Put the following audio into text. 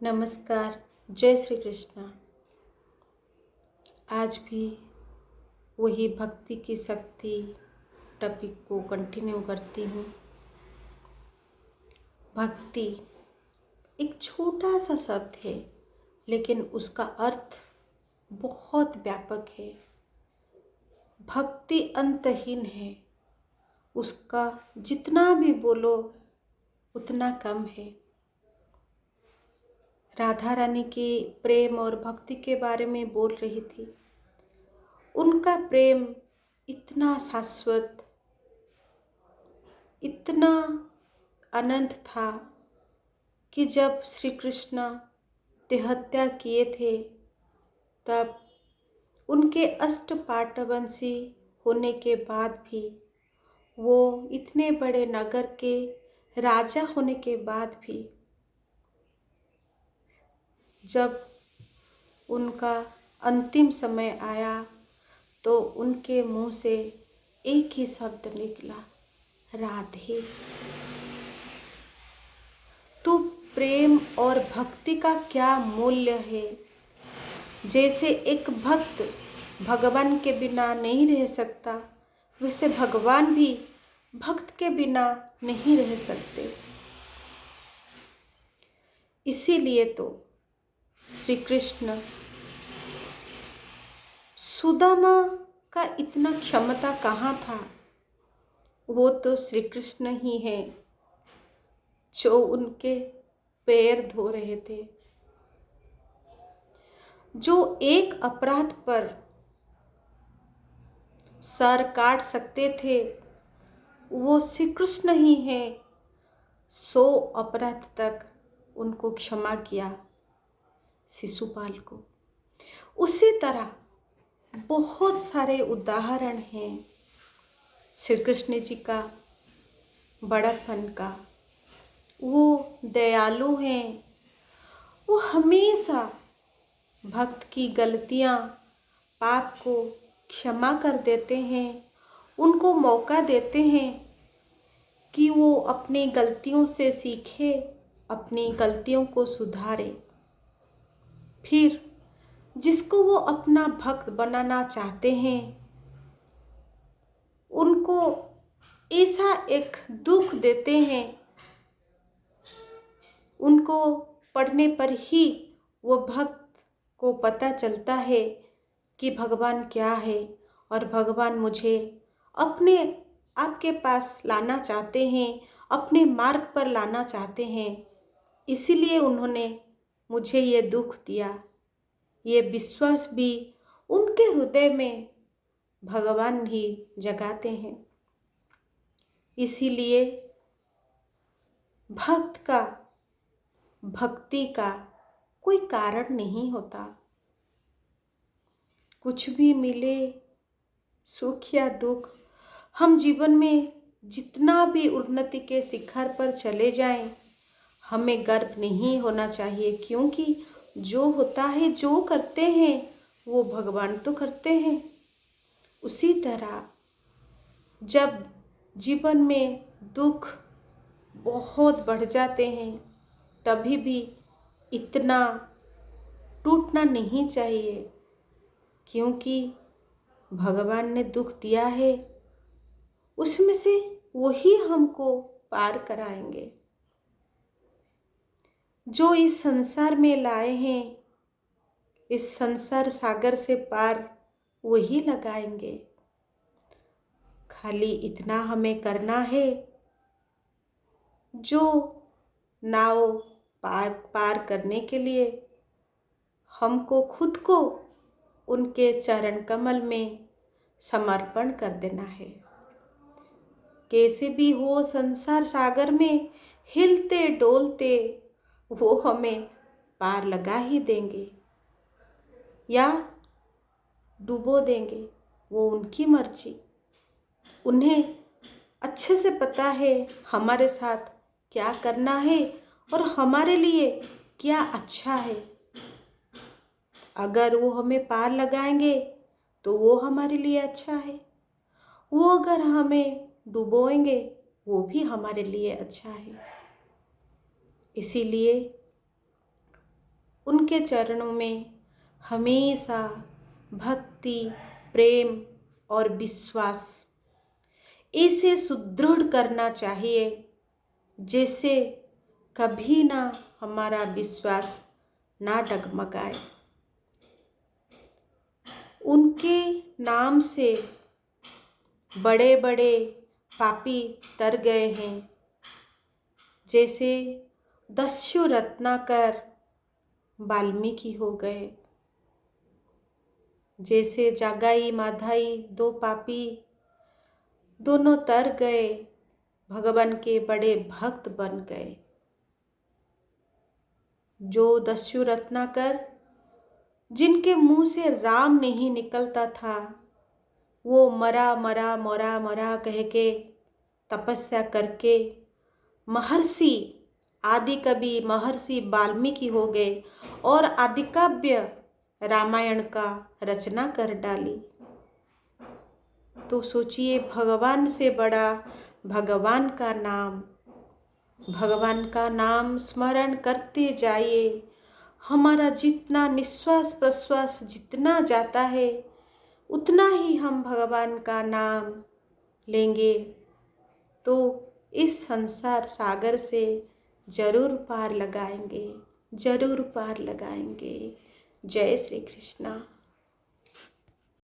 नमस्कार। जय श्री कृष्णा। आज भी वही भक्ति की शक्ति टॉपिक को कंटिन्यू करती हूँ। भक्ति एक छोटा सा शब्द है, लेकिन उसका अर्थ बहुत व्यापक है। भक्ति अंतहीन है, उसका जितना भी बोलो उतना कम है। राधा रानी के प्रेम और भक्ति के बारे में बोल रही थी। उनका प्रेम इतना शाश्वत, इतना अनंत था कि जब श्री कृष्ण देहत्या किए थे, तब उनके अष्टपाटवंशी होने के बाद भी, वो इतने बड़े नगर के राजा होने के बाद भी, जब उनका अंतिम समय आया तो उनके मुंह से एक ही शब्द निकला, राधे। तो प्रेम और भक्ति का क्या मूल्य है। जैसे एक भक्त भगवान के बिना नहीं रह सकता, वैसे भगवान भी भक्त के बिना नहीं रह सकते। इसीलिए तो श्री कृष्ण सुदामा का इतना क्षमता कहाँ था। वो तो श्री कृष्ण ही हैं जो उनके पैर धो रहे थे। जो एक अपराध पर सर काट सकते थे, वो श्री कृष्ण ही हैं। 100 अपराध तक उनको क्षमा किया शिशुपाल को। उसी तरह बहुत सारे उदाहरण हैं श्री कृष्ण जी का बड़ापन का। वो दयालु हैं। वो हमेशा भक्त की गलतियां, पाप को क्षमा कर देते हैं। उनको मौका देते हैं कि वो अपनी गलतियों से सीखे, अपनी गलतियों को सुधारे। फिर जिसको वो अपना भक्त बनाना चाहते हैं, उनको ऐसा एक दुख देते हैं, उनको पढ़ने पर ही वो भक्त को पता चलता है कि भगवान क्या है और भगवान मुझे अपने आपके पास लाना चाहते हैं, अपने मार्ग पर लाना चाहते हैं। इसीलिए उन्होंने मुझे ये दुख दिया। ये विश्वास भी उनके हृदय में भगवान ही जगाते हैं। इसीलिए भक्त का, भक्ति का कोई कारण नहीं होता। कुछ भी मिले, सुख या दुख, हम जीवन में जितना भी उन्नति के शिखर पर चले जाएं, हमें गर्व नहीं होना चाहिए, क्योंकि जो होता है, जो करते हैं, वो भगवान तो करते हैं। उसी तरह जब जीवन में दुख बहुत बढ़ जाते हैं, तभी भी इतना टूटना नहीं चाहिए, क्योंकि भगवान ने दुख दिया है, उसमें से वही हमको पार कराएंगे। जो इस संसार में लाए हैं, इस संसार सागर से पार वही लगाएंगे। खाली इतना हमें करना है, जो नाव पार करने के लिए हमको खुद को उनके चरण कमल में समर्पण कर देना है। कैसे भी हो, संसार सागर में हिलते डोलते वो हमें पार लगा ही देंगे या डुबो देंगे, वो उनकी मर्जी। उन्हें अच्छे से पता है हमारे साथ क्या करना है और हमारे लिए क्या अच्छा है। अगर वो हमें पार लगाएंगे तो वो हमारे लिए अच्छा है, वो अगर हमें डुबोएंगे वो भी हमारे लिए अच्छा है। इसीलिए उनके चरणों में हमेशा भक्ति, प्रेम और विश्वास इसे सुदृढ़ करना चाहिए, जैसे कभी ना हमारा विश्वास ना डगमगाए। उनके नाम से बड़े बड़े पापी तर गए हैं, जैसे दस्यु रत्नाकर वाल्मीकि हो गए, जैसे जागाई माधाई दो पापी दोनों तर गए, भगवान के बड़े भक्त बन गए। जो दस्यु रत्नाकर जिनके मुंह से राम नहीं निकलता था, वो मरा मरा मरा मरा कह के तपस्या करके महर्षि आदि कवि महर्षि वाल्मीकि हो गए और आदिकाव्य रामायण का रचना कर डाली। तो सोचिए, भगवान से बड़ा भगवान का नाम स्मरण करते जाइए। हमारा जितना निश्वास प्रश्वास जितना जाता है, उतना ही हम भगवान का नाम लेंगे तो इस संसार सागर से जरूर पार लगाएंगे, जरूर पार लगाएंगे। जय श्री कृष्णा।